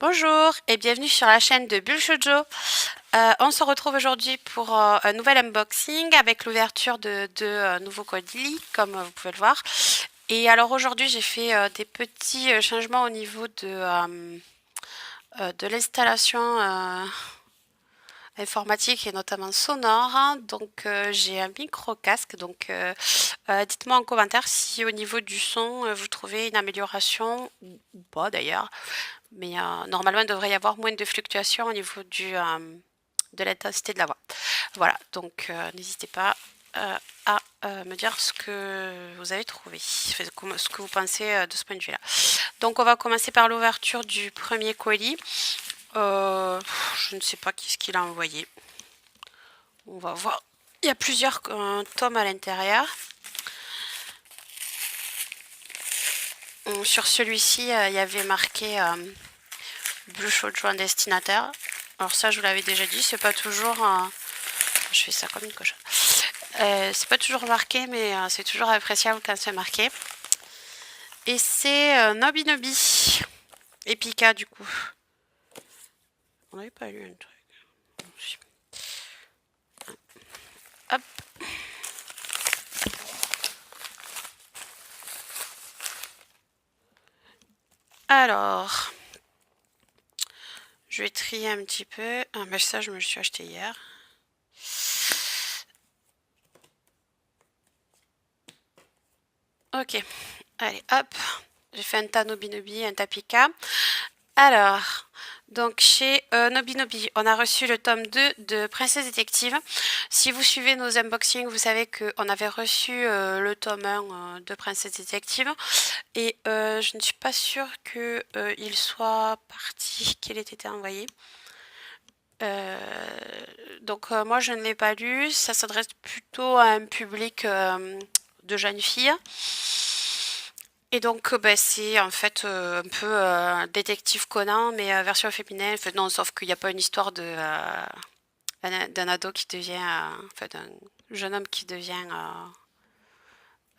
Bonjour et bienvenue sur la chaîne de Bulle Shoujo. On se retrouve aujourd'hui pour un nouvel unboxing avec l'ouverture de deux nouveaux colis, comme vous pouvez le voir. Et alors aujourd'hui, j'ai fait des petits changements au niveau de l'installation informatique et notamment sonore. Donc j'ai un micro casque. Donc dites-moi en commentaire si au niveau du son vous trouvez une amélioration ou pas d'ailleurs. Mais normalement, il devrait y avoir moins de fluctuations au niveau de l'intensité de la voix. Voilà, donc n'hésitez pas à me dire ce que vous avez trouvé, enfin, ce que vous pensez de ce point de vue-là. Donc on va commencer par l'ouverture du premier colis. Je ne sais pas qui ce qu'il a envoyé. On va voir. Il y a plusieurs tomes à l'intérieur. Sur celui-ci, il y avait marqué Blue Shoujo destinataire. Alors ça, je vous l'avais déjà dit, c'est pas toujours... je fais ça comme une cochonne. C'est pas toujours marqué, mais c'est toujours appréciable quand c'est marqué. Et c'est Nobi Nobi. Et Pika, du coup. On n'avait pas lu un truc. Hop. Alors... Je vais trier un petit peu. Ah, mais ça, je me le suis acheté hier. Ok. Allez, hop. J'ai fait un tas Nobi Nobi, un tas Pika. Alors, donc chez Nobinobi, on a reçu le tome 2 de Princesse Détective. Si vous suivez nos unboxings, vous savez qu'on avait reçu le tome 1 de Princesse Détective. Et je ne suis pas sûre qu'il soit parti, qu'il ait été envoyé. Donc moi je ne l'ai pas lu. Ça s'adresse plutôt à un public de jeunes filles. Et donc, bah, c'est en fait un peu détective Conan, mais version féminine. Enfin, non, sauf qu'il n'y a pas une histoire d'un ado qui devient, enfin, d'un jeune homme qui devient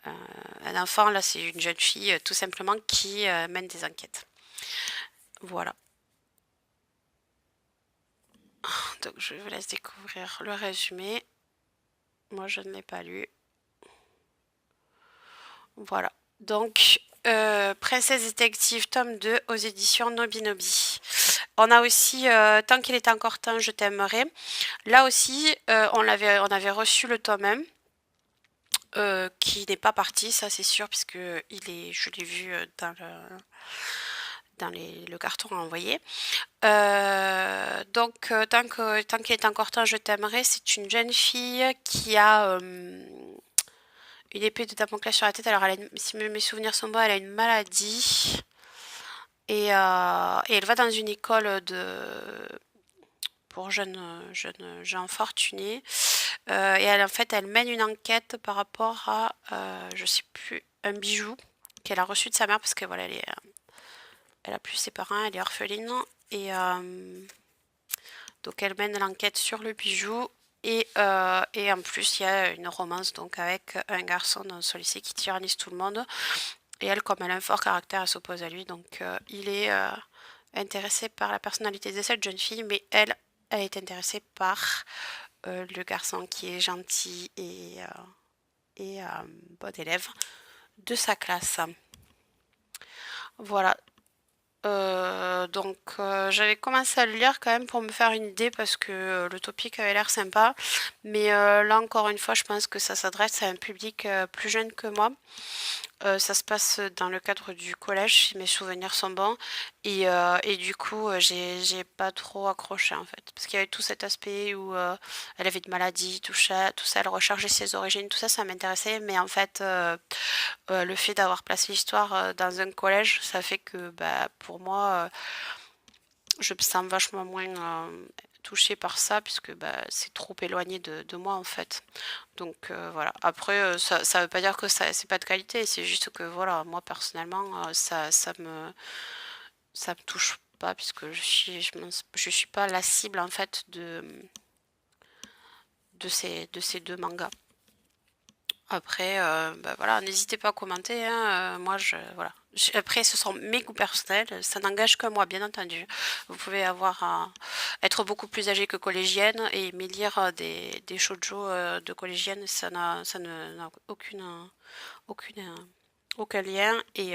un enfant. Là, c'est une jeune fille, tout simplement, qui mène des enquêtes. Voilà. Donc, je vous laisse découvrir le résumé. Moi, je ne l'ai pas lu. Voilà. Donc, Princesse Détective, tome 2, aux éditions Nobinobi. On a aussi Tant qu'il est encore temps, je t'aimerai. Là aussi, on avait reçu le tome 1, qui n'est pas parti, ça c'est sûr, puisque je l'ai vu dans le carton envoyé. Donc, tant qu'il est encore temps, je t'aimerai. C'est une jeune fille qui a une épée de Damoclès sur la tête. Alors, si mes souvenirs sont bons, elle a une maladie. Et elle va dans une école pour jeunes gens fortunés. Et en fait, elle mène une enquête par rapport à, je sais plus, un bijou qu'elle a reçu de sa mère parce que voilà, elle a plus ses parents, elle est orpheline. Et donc, elle mène l'enquête sur le bijou. Et en plus, il y a une romance donc avec un garçon dans ce lycée qui tyrannise tout le monde. Et elle, comme elle a un fort caractère, elle s'oppose à lui. Donc, il est intéressé par la personnalité de cette jeune fille, mais elle est intéressée par le garçon qui est gentil et bon élève de sa classe. Voilà. Donc j'avais commencé à le lire quand même pour me faire une idée parce que le topic avait l'air sympa. Mais là encore une fois, je pense que ça s'adresse à un public plus jeune que moi. Ça se passe dans le cadre du collège, si mes souvenirs sont bons. Et du coup, j'ai pas trop accroché en fait. Parce qu'il y avait tout cet aspect où elle avait une maladie, tout ça, elle recherchait ses origines, tout ça, ça m'intéressait. Mais en fait, le fait d'avoir placé l'histoire dans un collège, ça fait que bah, pour moi, je me sens vachement moins touchée par ça, puisque bah, c'est trop éloigné de moi en fait. Donc voilà. Après, ça veut pas dire que ça c'est pas de qualité, c'est juste que voilà, moi personnellement, ça me touche pas, puisque je suis pas la cible en fait de ces deux mangas. Après, bah voilà, n'hésitez pas à commenter, hein, moi, voilà, Après, ce sont mes goûts personnels, ça n'engage que moi, bien entendu. Vous pouvez être beaucoup plus âgée que collégienne et aimer lire des shoujo de collégienne, n'a aucune, aucun lien. Et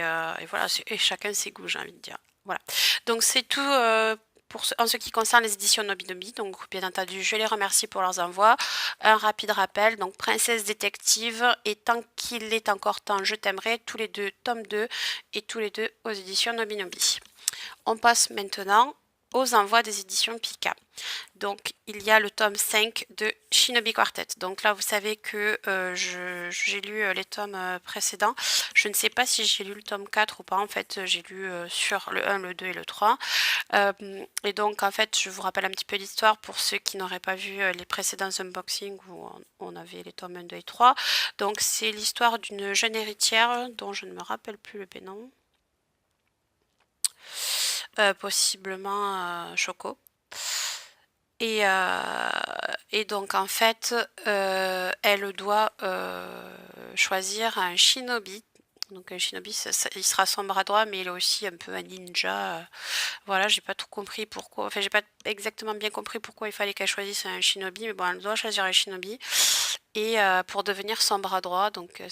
voilà, et chacun ses goûts, j'ai envie de dire. Voilà. Donc c'est tout en ce qui concerne les éditions Nobinobi. Donc bien entendu, je les remercie pour leurs envois. Un rapide rappel, donc Princesse Détective et Tant qu'il est encore temps, je t'aimerai, tous les deux, tome 2 et tous les deux aux éditions Nobinobi. On passe maintenant aux envois des éditions Pika. Donc, il y a le tome 5 de Shinobi Quartet. Donc là, vous savez que j'ai lu les tomes précédents. Je ne sais pas si j'ai lu le tome 4 ou pas. En fait, j'ai lu sur le 1, le 2 et le 3. Et donc, en fait, je vous rappelle un petit peu l'histoire pour ceux qui n'auraient pas vu les précédents unboxings où on avait les tomes 1, 2 et 3. Donc, c'est l'histoire d'une jeune héritière dont je ne me rappelle plus le prénom. Possiblement Choco. Et donc en fait, elle doit choisir un shinobi. Donc un shinobi, il sera son bras droit, mais il est aussi un peu un ninja. Voilà, j'ai pas tout compris pourquoi. Enfin, j'ai pas exactement bien compris pourquoi il fallait qu'elle choisisse un shinobi, mais bon, elle doit choisir un shinobi. Et pour devenir son bras droit, donc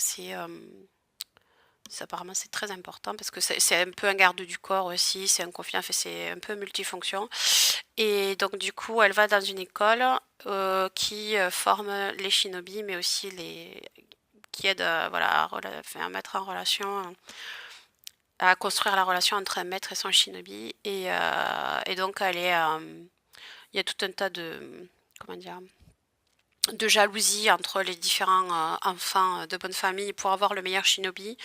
apparemment c'est très important parce que c'est un peu un garde du corps aussi, c'est un confident, enfin, c'est un peu multifonction. Et donc du coup, elle va dans une école qui forme les shinobi, mais aussi qui aide voilà, à mettre en relation, à construire la relation entre un maître et son shinobi. Et donc il y a tout un tas comment dire, de jalousie entre les différents enfants de bonne famille pour avoir le meilleur shinobi.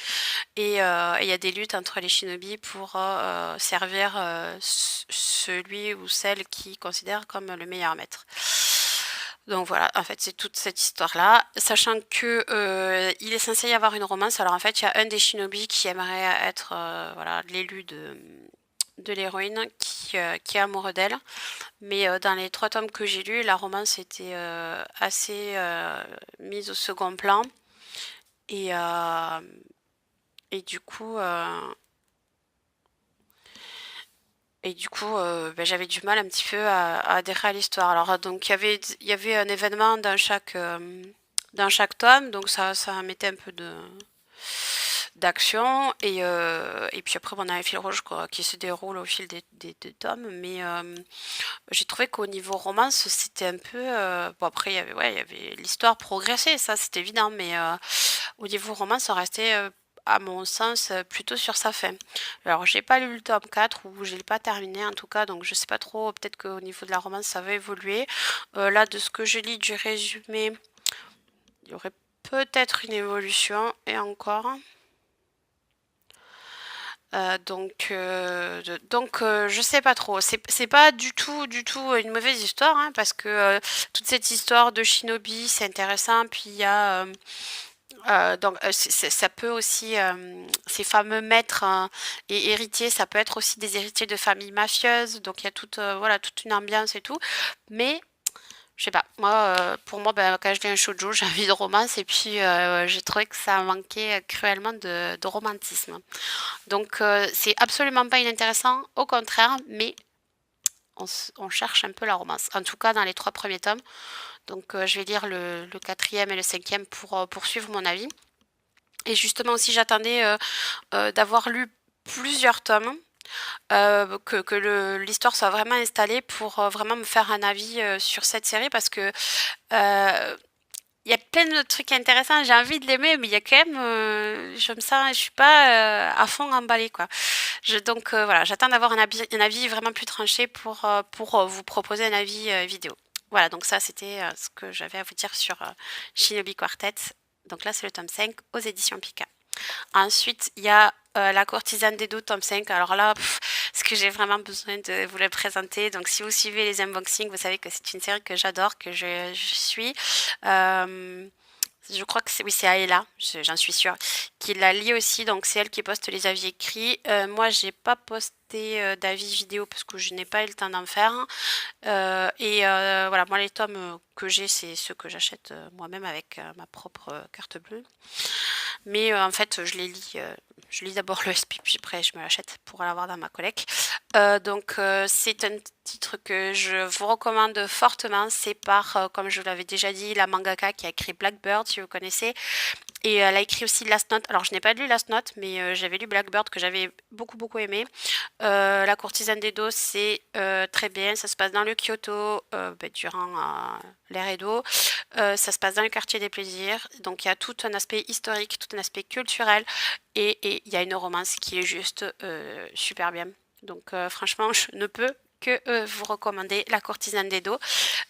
Et il y a des luttes entre les shinobi pour servir celui ou celle qui considère comme le meilleur maître. Donc voilà, en fait c'est toute cette histoire-là, sachant que il est censé y avoir une romance. Alors en fait il y a un des shinobi qui aimerait être voilà, l'élu de l'héroïne qui est amoureux d'elle. Mais dans les 3 tomes que j'ai lus, la romance était assez mise au second plan. Et, euh, et du coup, euh, ben, j'avais du mal un petit peu à adhérer à l'histoire. Alors donc il y avait un événement dans chaque tome, donc ça mettait un peu d'action et puis après on a un fil rouge quoi, qui se déroule au fil des tomes, mais j'ai trouvé qu'au niveau romance c'était un peu bon après il y avait l'histoire progressée, ça c'est évident, mais au niveau romance ça restait à mon sens plutôt sur sa fin. Alors j'ai pas lu le tome 4 ou je l'ai pas terminé en tout cas, donc je sais pas trop, peut-être qu'au niveau de la romance ça va évoluer. Là de ce que je lis du résumé, il y aurait peut-être une évolution et encore. Je sais pas trop. C'est pas du tout une mauvaise histoire, hein, parce que toute cette histoire de shinobi, c'est intéressant. Puis il y a ça peut aussi ces fameux maîtres hein, et héritiers, ça peut être aussi des héritiers de familles mafieuses. Donc il y a voilà toute une ambiance et tout. Mais je sais pas, moi, pour moi, ben, quand je lis un shoujo, j'ai envie de romance et puis j'ai trouvé que ça manquait cruellement de romantisme. Donc c'est absolument pas inintéressant, au contraire, mais on cherche un peu la romance. En tout cas, dans les 3 premiers tomes. Donc je vais lire le 4e et le 5e pour poursuivre mon avis. Et justement aussi, j'attendais d'avoir lu plusieurs tomes, que l'histoire soit vraiment installée pour vraiment me faire un avis sur cette série parce que euh, il y a plein de trucs intéressants, j'ai envie de l'aimer, mais il y a quand même, je suis pas à fond emballée quoi. Donc voilà, j'attends d'avoir un avis vraiment plus tranché pour vous proposer un avis vidéo. Voilà, donc ça c'était ce que j'avais à vous dire sur Shinobi Quartet. Donc là c'est le tome 5 aux éditions Pika. Ensuite, il y a La courtisane des dos, tome 5. Alors là, est-ce que j'ai vraiment besoin de vous le présenter? Donc, si vous suivez les unboxings, vous savez que c'est une série que j'adore, que je suis. Euh, je crois que oui, c'est Aela, j'en suis sûre, qui la lit aussi. Donc, c'est elle qui poste les avis écrits. Moi, j'ai pas posté d'avis vidéo parce que je n'ai pas eu le temps d'en faire. Voilà, moi, les tomes que j'ai, c'est ceux que j'achète moi-même avec ma propre carte bleue. Mais en fait, je les lis. je lis d'abord le SP, puis après je me l'achète pour l'avoir dans ma collecte. C'est un titre que je vous recommande fortement. C'est par, comme je vous l'avais déjà dit, la mangaka qui a écrit Blackbird, si vous connaissez. Et elle a écrit aussi Last Note. Alors je n'ai pas lu Last Note, mais j'avais lu Blackbird que j'avais beaucoup aimé. La courtisane d'Edo, c'est très bien. Ça se passe dans le Kyoto durant l'ère Edo. Ça se passe dans le quartier des plaisirs. Donc il y a tout un aspect historique, tout un aspect culturel. Et il y a une romance qui est juste super bien. Donc franchement, je ne peux que vous recommander La courtisane d'Edo.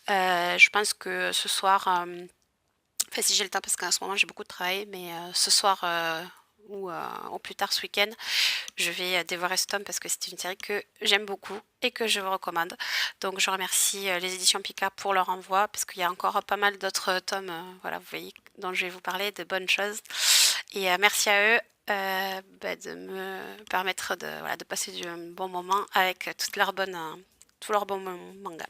Je pense que ce soir, enfin si j'ai le temps parce qu'en ce moment j'ai beaucoup de travail, mais ce soir ou au plus tard ce week-end, je vais dévorer ce tome parce que c'est une série que j'aime beaucoup et que je vous recommande. Donc je remercie les éditions Pika pour leur envoi parce qu'il y a encore pas mal d'autres tomes, voilà, vous voyez, dont je vais vous parler de bonnes choses. Et merci à eux de me permettre voilà, de passer un bon moment avec tous leurs bons mangas.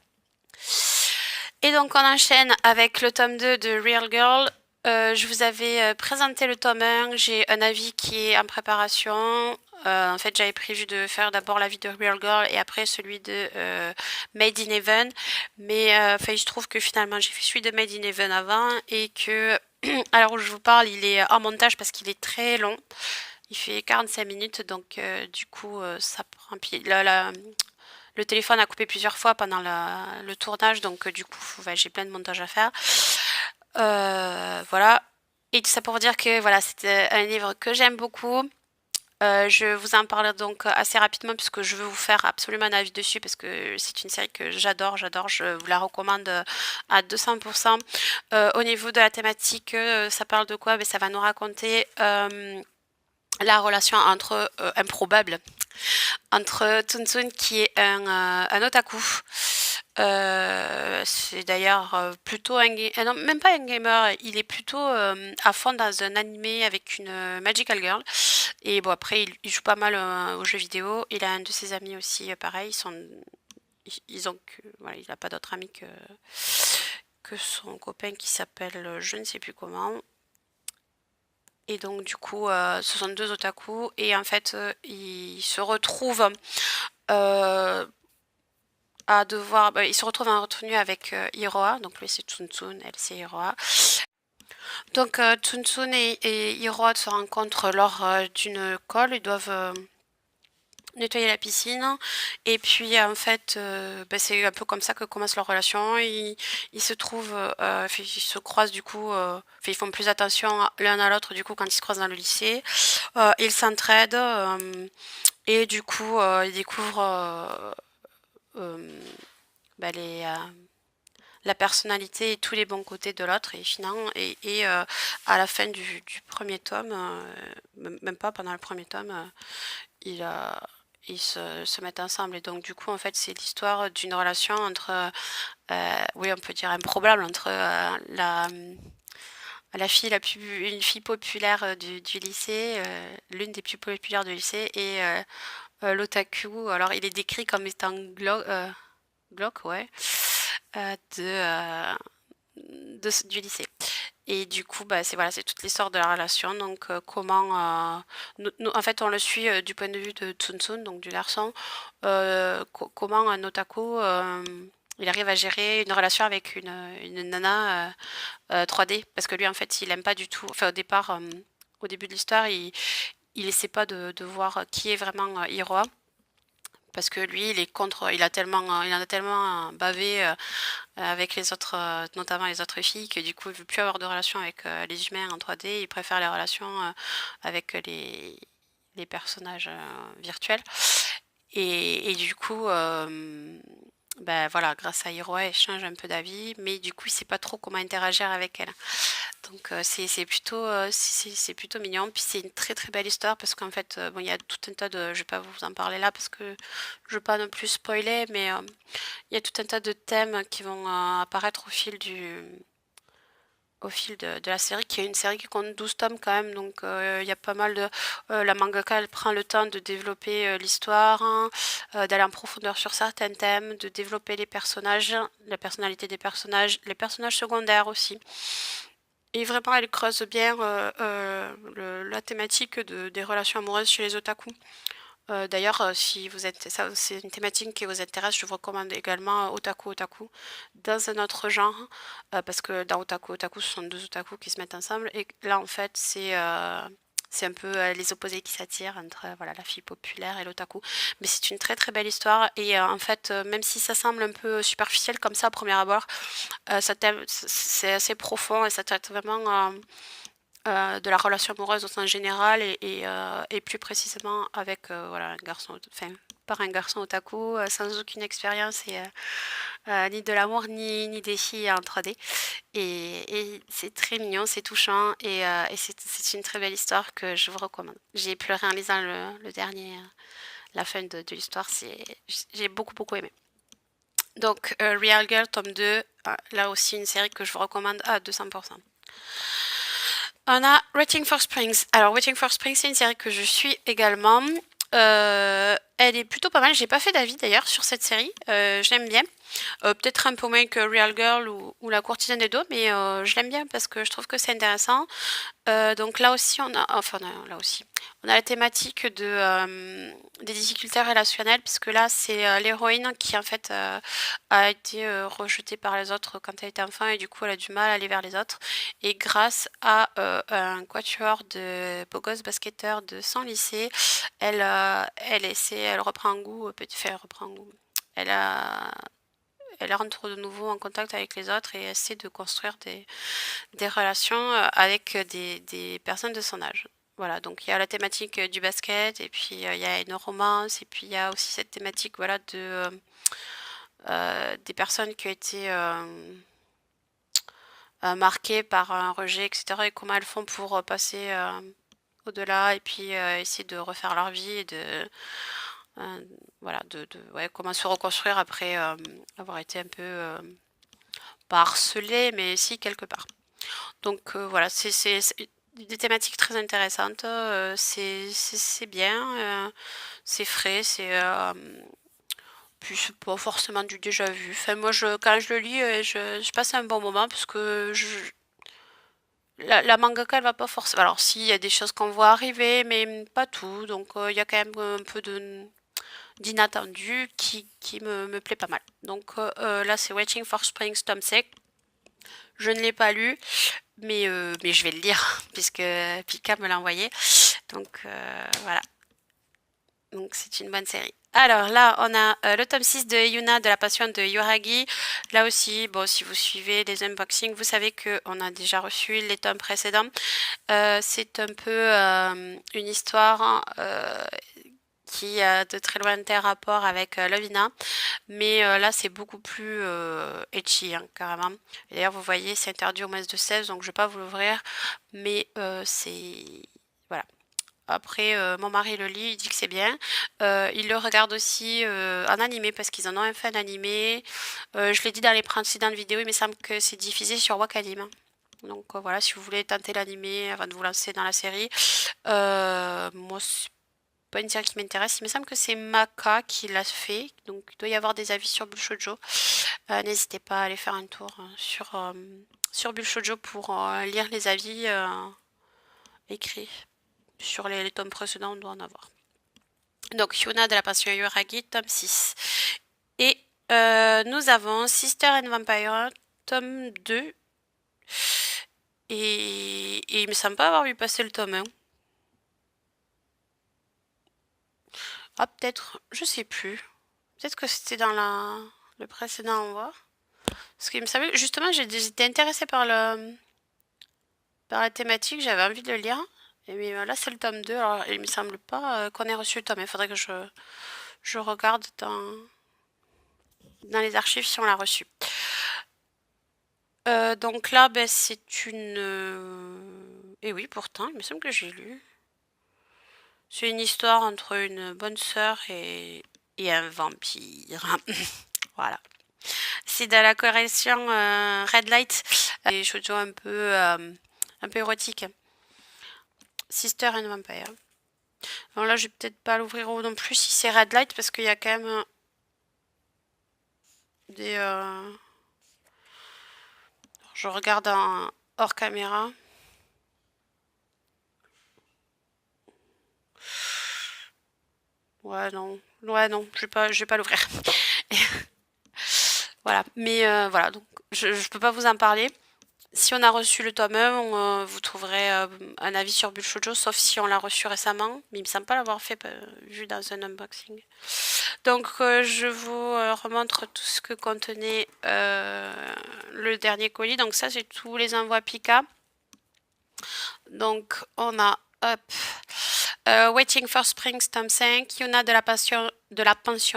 Et donc on enchaîne avec le tome 2 de Real Girl. Je vous avais présenté le tome 1, j'ai un avis qui est en préparation. En fait, j'avais prévu de faire d'abord l'avis de Real Girl et après celui de Made in Heaven. Mais je trouve que finalement j'ai fait celui de Made in Heaven avant et que à l'heure où je vous parle, il est en montage parce qu'il est très long. Il fait 45 minutes, donc du coup, ça prend. Puis le téléphone a coupé plusieurs fois pendant le tournage, donc du coup, j'ai plein de montage à faire. Voilà. Et tout ça pour dire que voilà, c'était un livre que j'aime beaucoup. Je vous en parle donc assez rapidement puisque je veux vous faire absolument un avis dessus parce que c'est une série que j'adore, je vous la recommande à 200%. Au niveau de la thématique, ça parle de quoi? Ben, ça va nous raconter la relation improbable entre Tsuntsun qui est un otaku. C'est d'ailleurs plutôt non, même pas un gamer, il est plutôt à fond dans un animé avec une Magical Girl. Et bon, après, il joue pas mal aux jeux vidéo. Il a un de ses amis aussi, pareil. Ils ont voilà, il n'a pas d'autre ami que son copain qui s'appelle je ne sais plus comment. Et donc, du coup, ce sont deux otaku. Et en fait, ils se retrouvent ils se retrouvent en retenue avec Hiroa. Donc, lui, c'est Tsuntsun, elle, c'est Hiroa. Donc, Tsuntsun et Hiroa se rencontrent lors d'une call. Ils doivent nettoyer la piscine. Et puis, en fait, c'est un peu comme ça que commence leur relation. Ils se trouvent, ils se croisent du coup, ils font plus attention l'un à l'autre du coup quand ils se croisent dans le lycée. Ils s'entraident et du coup, ils découvrent euh, les, la personnalité et tous les bons côtés de l'autre. Et finalement, à la fin du premier tome, même pas pendant le premier tome, ils, euh, ils se mettent ensemble. Et donc, du coup, en fait, c'est l'histoire d'une relation entre, oui, on peut dire improbable, entre la fille une fille populaire du lycée, l'une des plus populaires du lycée, et l'otaku. Alors, il est décrit comme étant glauque, ouais, de, du lycée. Et du coup, c'est voilà, c'est toute l'histoire de la relation. Donc, comment, en fait, on le suit du point de vue de Tsuntsun, donc du garçon, comment un otaku, il arrive à gérer une relation avec une nana 3D, parce que lui, en fait, il aime pas du tout. Enfin, au départ, au début de l'histoire, il essaie pas de voir qui est vraiment Hiroa parce que lui, il est contre, il en a tellement bavé avec les autres, notamment les autres filles, que du coup, il veut plus avoir de relations avec les humains en 3D. Il préfère les relations avec les personnages virtuels. Et du coup, voilà, grâce à Hiroa, il change un peu d'avis, mais du coup, il sait pas trop comment interagir avec elle. Donc c'est plutôt mignon. Puis c'est une très très belle histoire parce qu'en fait, bon, il y a tout un tas de, je vais pas vous en parler là parce que je veux pas non plus spoiler, mais il y a tout un tas de thèmes qui vont apparaître au fil de la série, qui est une série qui compte 12 tomes quand même, donc il y a pas mal de... la mangaka, elle prend le temps de développer l'histoire, hein, d'aller en profondeur sur certains thèmes, de développer les personnages, la personnalité des personnages, les personnages secondaires aussi. Et vraiment, elle creuse bien la thématique des relations amoureuses chez les otaku. D'ailleurs, si vous êtes, ça, c'est une thématique qui vous intéresse, je vous recommande également Otaku Otaku dans un autre genre, parce que dans Otaku Otaku, ce sont deux otaku qui se mettent ensemble, et là, en fait, c'est un peu les opposés qui s'attirent entre voilà la fille populaire et l'otaku. Mais c'est une très très belle histoire, et en fait, même si ça semble un peu superficiel comme ça à premier abord, c'est assez profond et ça traite vraiment de la relation amoureuse au sens général et plus précisément avec voilà, un garçon, enfin, par un garçon otaku sans aucune expérience ni de l'amour ni des filles en 3D. Et c'est très mignon, c'est touchant et c'est une très belle histoire que je vous recommande. J'ai pleuré en lisant le dernier, la fin de l'histoire, j'ai beaucoup beaucoup aimé. Donc Real Girl tome 2, là aussi une série que je vous recommande à 200%. On a Waiting for Springs. Alors, Waiting for Springs, c'est une série que je suis également. Elle est plutôt pas mal. J'ai pas fait d'avis d'ailleurs sur cette série. Je l'aime bien. Peut-être un peu moins que Real Girl ou La Courtisane des Dos, mais je l'aime bien parce que je trouve que c'est intéressant. Donc là aussi, là aussi, on a la thématique des difficultés relationnelles, puisque là, c'est l'héroïne qui en fait a été rejetée par les autres quand elle était enfant et du coup, elle a du mal à aller vers les autres. Et grâce à un quatuor de beaux gosses basketteurs de son lycée, elle reprend un goût, elle reprend un goût. Elle a, elle rentre de nouveau en contact avec les autres et essaie de construire des relations avec des personnes de son âge. Voilà, donc il y a la thématique du basket, et puis il y a une romance, et puis il y a aussi cette thématique voilà, des personnes qui ont été marquées par un rejet, etc. Et comment elles font pour passer au-delà, et puis essayer de refaire leur vie, et euh, voilà, ouais, comment se reconstruire après avoir été un peu, pas harcelé, mais si quelque part. Donc voilà, c'est des thématiques très intéressantes. C'est bien, c'est frais, puis c'est pas forcément du déjà vu. Enfin, moi, quand je le lis, je passe un bon moment parce que la mangaka, elle va pas forcément. Alors, si, il y a des choses qu'on voit arriver, mais pas tout. Donc, il y a quand même un peu d'inattendu qui me plaît pas mal. Donc, là, c'est Waiting for Springs, tome 6. Je ne l'ai pas lu, mais je vais le lire puisque Pika me l'a envoyé. Donc voilà, donc c'est une bonne série. Alors là, on a le tome 6 de Yuna de la passion de Yoragi. Là aussi, bon, si vous suivez les unboxings, vous savez qu'on a déjà reçu les tomes précédents. C'est un peu une histoire qui a de très lointains rapports avec Lovina. Mais là, c'est beaucoup plus etchi, hein, carrément. Et d'ailleurs, vous voyez, c'est interdit au moins de 16, donc je vais pas vous l'ouvrir. Mais c'est... Voilà. Après, mon mari le lit, il dit que c'est bien. Il le regarde aussi en animé, parce qu'ils en ont un fait en animé. Je l'ai dit dans les précédentes vidéos, il me semble que c'est diffusé sur Wakanim. Donc voilà, si vous voulez tenter l'animé avant de vous lancer dans la série. Moi, pas une série qui m'intéresse. Il me semble que c'est Maka qui l'a fait. Donc il doit y avoir des avis sur Bullshoujo. N'hésitez pas à aller faire un tour sur Bullshoujo pour lire les avis écrits. Sur les tomes précédents, on doit en avoir. Donc Yuna de la passion Yuragi, tome 6. Et nous avons Sister and Vampire, tome 2. Et il me semble pas avoir vu passer le tome 1. Ah, peut-être, je sais plus. Peut-être que c'était dans le précédent envoi. Parce qu'il me semblait, justement, j'étais intéressée par la thématique, j'avais envie de le lire. Et mais là, c'est le tome 2, alors il me semble pas qu'on ait reçu le tome. Il faudrait que je regarde dans les archives si on l'a reçu. Donc là, ben, c'est une... Et oui, pourtant, il me semble que j'ai lu. C'est une histoire entre une bonne sœur et un vampire. Voilà. C'est de la collection Red Light. Des shoujo un peu érotiques. Sister and Vampire. Alors là, je vais peut-être pas l'ouvrir non plus si c'est Red Light parce qu'il y a quand même des... Je regarde hors caméra. Ouais, non. Ouais, non, je vais pas l'ouvrir. Voilà. Mais voilà, donc je peux pas vous en parler. Si on a reçu le tome 1, vous trouverez un avis sur Bulle Shoujo, sauf si on l'a reçu récemment. Mais il me semble pas l'avoir fait vu dans un unboxing. Donc je vous remontre tout ce que contenait le dernier colis. Donc ça, c'est tous les envois Pika. Donc on a hop, Waiting for Springs tome 5, Yuna de la pension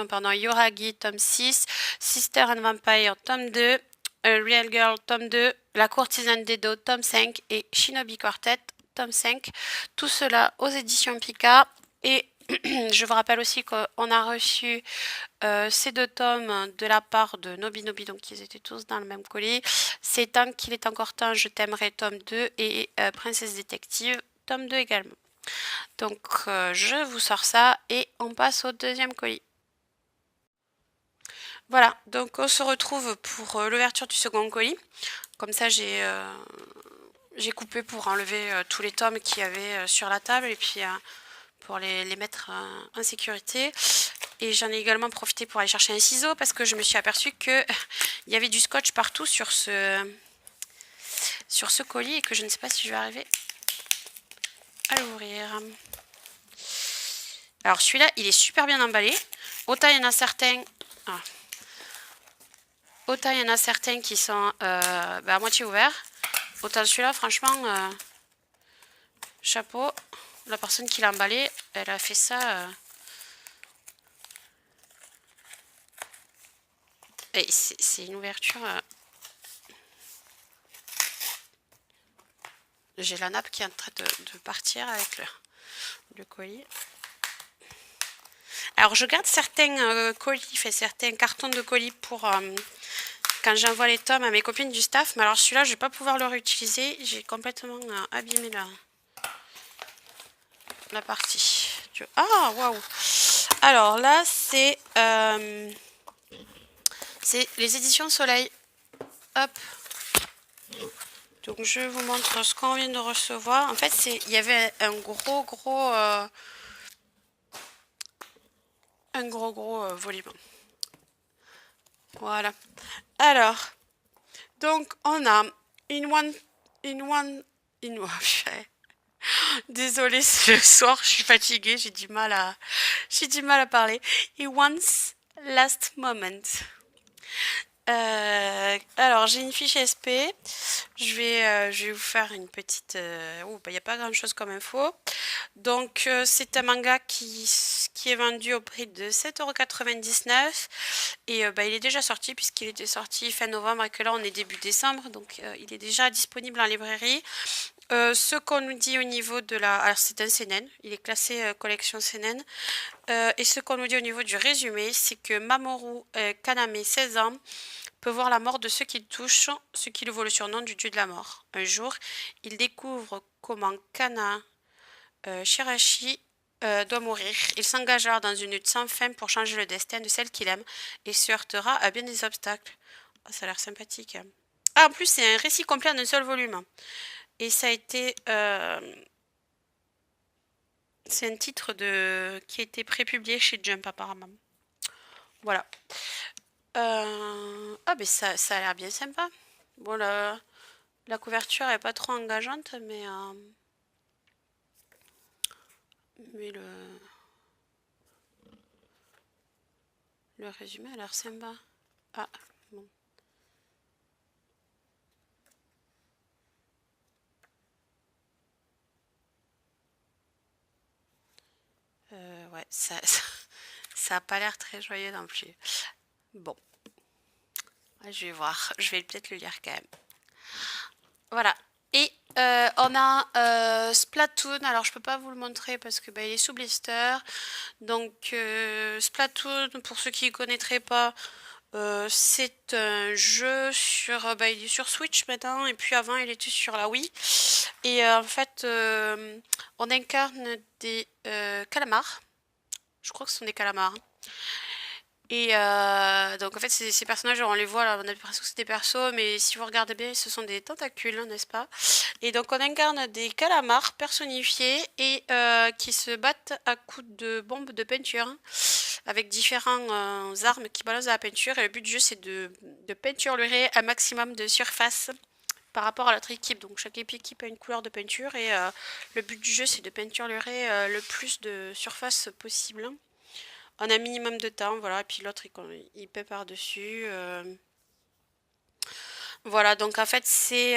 pardon, Yoragi tome 6, Sister and Vampire tome 2, Real Girl tome 2, La courtisane d'Edo tome 5 et Shinobi Quartet tome 5. Tout cela aux éditions Pika. Et je vous rappelle aussi qu'on a reçu ces deux tomes de la part de Nobinobi, donc ils étaient tous dans le même colis. C'est Tant qu'il est encore temps, je t'aimerai, tome 2 et Princesse Détective, tome 2 également. Donc je vous sors ça et on passe au deuxième colis. Voilà, donc on se retrouve pour l'ouverture du second colis. Comme ça, j'ai coupé pour enlever tous les tomes qu'il y avait sur la table et puis pour les mettre en sécurité. Et j'en ai également profité pour aller chercher un ciseau parce que je me suis aperçue qu'il y avait du scotch partout sur ce colis et que je ne sais pas si je vais arriver à l'ouvrir. Alors celui-là, il est super bien emballé. Autant il y en a certains... Ah. Autant il y en a certains qui sont à moitié ouverts. Autant celui-là, franchement, chapeau. La personne qui l'a emballé, elle a fait ça... Et c'est une ouverture... J'ai la nappe qui est en train de partir avec le colis. Alors je garde certains colis, certains cartons de colis pour quand j'envoie les tomes à mes copines du staff. Mais alors celui-là, je vais pas pouvoir le réutiliser. J'ai complètement abîmé la partie. Ah, waouh! Alors là, c'est les éditions Soleil. Hop. Donc je vous montre ce qu'on vient de recevoir. En fait, il y avait un gros volume. Voilà. Alors, donc on a Désolée, c'est le soir, je suis fatiguée, j'ai du mal à parler. In One's Last Moment. Alors, j'ai une fiche SP. Je vais vous faire une petite... il n'y a pas grand-chose comme info. Donc, c'est un manga qui est vendu au prix de 7,99 €. Et il est déjà sorti puisqu'il était sorti fin novembre et que là, on est début décembre. Donc, il est déjà disponible en librairie. Ce qu'on nous dit au niveau de la... Alors, c'est un seinen. Il est classé collection seinen. Et ce qu'on nous dit au niveau du résumé, c'est que Mamoru Kaname, 16 ans, peut voir la mort de ceux qu'il touche, ce qui lui vaut le surnom du dieu de la mort. Un jour, il découvre comment Kana Shirashi doit mourir. Il s'engage alors dans une lutte sans fin pour changer le destin de celle qu'il aime et se heurtera à bien des obstacles. Oh, ça a l'air sympathique. Ah, en plus, c'est un récit complet en un seul volume. Et ça a été... c'est un titre qui a été prépublié chez Jump apparemment. Voilà. Ah, mais ça a l'air bien sympa. Bon, la couverture est pas trop engageante, mais le résumé a l'air sympa. Ah, bon. Ouais, ça a pas l'air très joyeux non plus. Bon. Je vais voir. Je vais peut-être le lire quand même. Voilà. Et on a Splatoon. Alors je peux pas vous le montrer parce que il est sous blister. Donc Splatoon, pour ceux qui ne connaîtraient pas, c'est un jeu il est sur Switch maintenant. Et puis avant il était sur la Wii. Et en fait on incarne des calamars. Je crois que ce sont des calamars. Et donc en fait ces personnages on les voit là, on a l'impression que c'est des persos mais si vous regardez bien ce sont des tentacules hein, n'est-ce pas? Et donc on incarne des calamars personnifiés et qui se battent à coups de bombes de peinture hein, avec différents armes qui balancent à la peinture et le but du jeu c'est de peinturer un maximum de surface par rapport à l'autre équipe. Donc chaque équipe a une couleur de peinture et le but du jeu c'est de peinturer le plus de surface possible hein, en un minimum de temps, voilà, et puis l'autre il peint par-dessus. Voilà, donc en fait c'est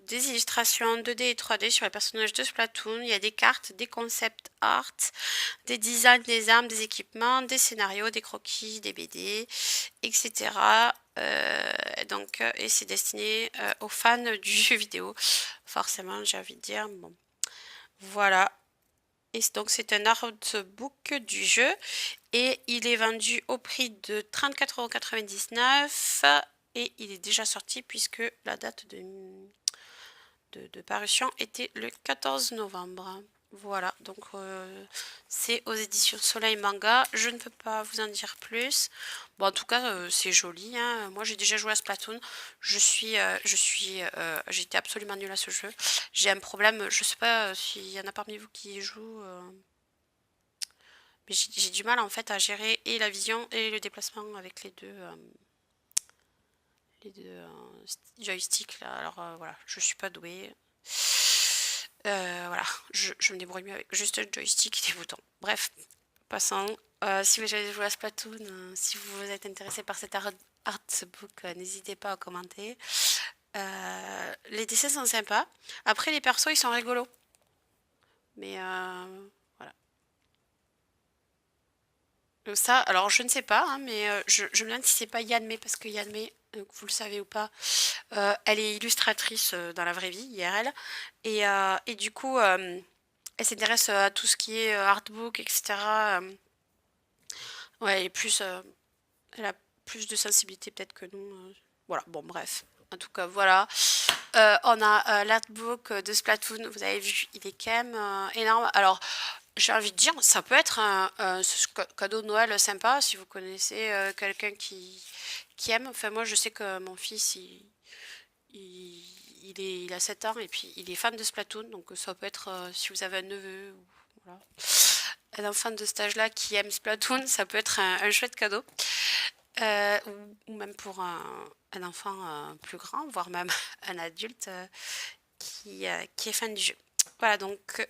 des illustrations 2D et 3D sur les personnages de Splatoon. Il y a des cartes, des concept art, des designs des armes, des équipements, des scénarios, des croquis, des BD, etc. Et c'est destiné aux fans du jeu vidéo. Forcément, j'ai envie de dire. Bon, voilà. Et donc c'est un artbook du jeu et il est vendu au prix de 34,99 € et il est déjà sorti puisque la date de parution était le 14 novembre. Voilà, donc c'est aux éditions Soleil Manga. Je ne peux pas vous en dire plus. Bon, en tout cas, c'est joli. Hein. Moi, j'ai déjà joué à Splatoon. J'étais absolument nulle à ce jeu. J'ai un problème. Je sais pas s'il y en a parmi vous qui y jouent. Mais j'ai du mal en fait à gérer et la vision et le déplacement avec joysticks là. Alors voilà, je suis pas douée. Voilà, je me débrouille mieux avec juste le joystick et des boutons. Bref, passons. Si vous avez joué à Splatoon, si vous êtes intéressé par cet artbook, n'hésitez pas à commenter. Les dessins sont sympas. Après, les persos, ils sont rigolos. Mais voilà. Ça, alors je ne sais pas, hein, mais je me demande si c'est pas Yanmé, parce que Yanmé, vous le savez ou pas, elle est illustratrice dans la vraie vie, IRL, et du coup, elle s'intéresse à tout ce qui est artbook, etc. Ouais, et plus, elle a plus de sensibilité peut-être que nous. Voilà, bon, bref. En tout cas, voilà. On a l'artbook de Splatoon, vous avez vu, il est quand même énorme. Alors, j'ai envie de dire, ça peut être un cadeau de Noël sympa si vous connaissez quelqu'un qui aime. Enfin, moi, je sais que mon fils, il a 7 ans et puis il est fan de Splatoon. Donc, ça peut être, si vous avez un neveu ou voilà, un enfant de cet âge-là qui aime Splatoon, ça peut être un chouette cadeau. Ou même pour un enfant plus grand, voire même un adulte qui est fan du jeu. Voilà, donc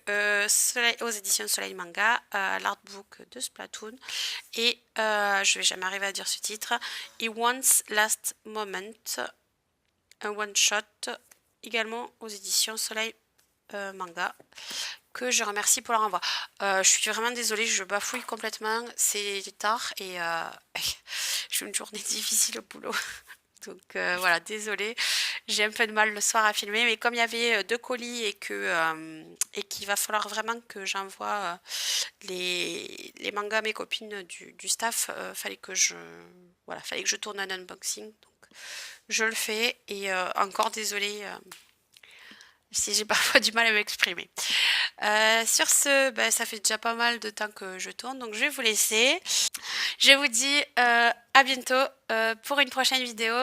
aux éditions Soleil Manga, l'artbook de Splatoon. Et je vais jamais arriver à dire ce titre. Et Once Last Moment, un one-shot, également aux éditions Soleil Manga, que je remercie pour leur envoi. Je suis vraiment désolée, je bafouille complètement, c'est tard et j'ai une journée difficile au boulot. Donc voilà, désolée, j'ai un peu de mal le soir à filmer, mais comme il y avait deux colis et qu'il va falloir vraiment que j'envoie les mangas à mes copines du staff, fallait que je tourne un unboxing. Donc je le fais et encore désolée si j'ai parfois du mal à m'exprimer. Sur ce, ben, ça fait déjà pas mal de temps que je tourne, donc je vais vous laisser. Je vous dis à bientôt pour une prochaine vidéo.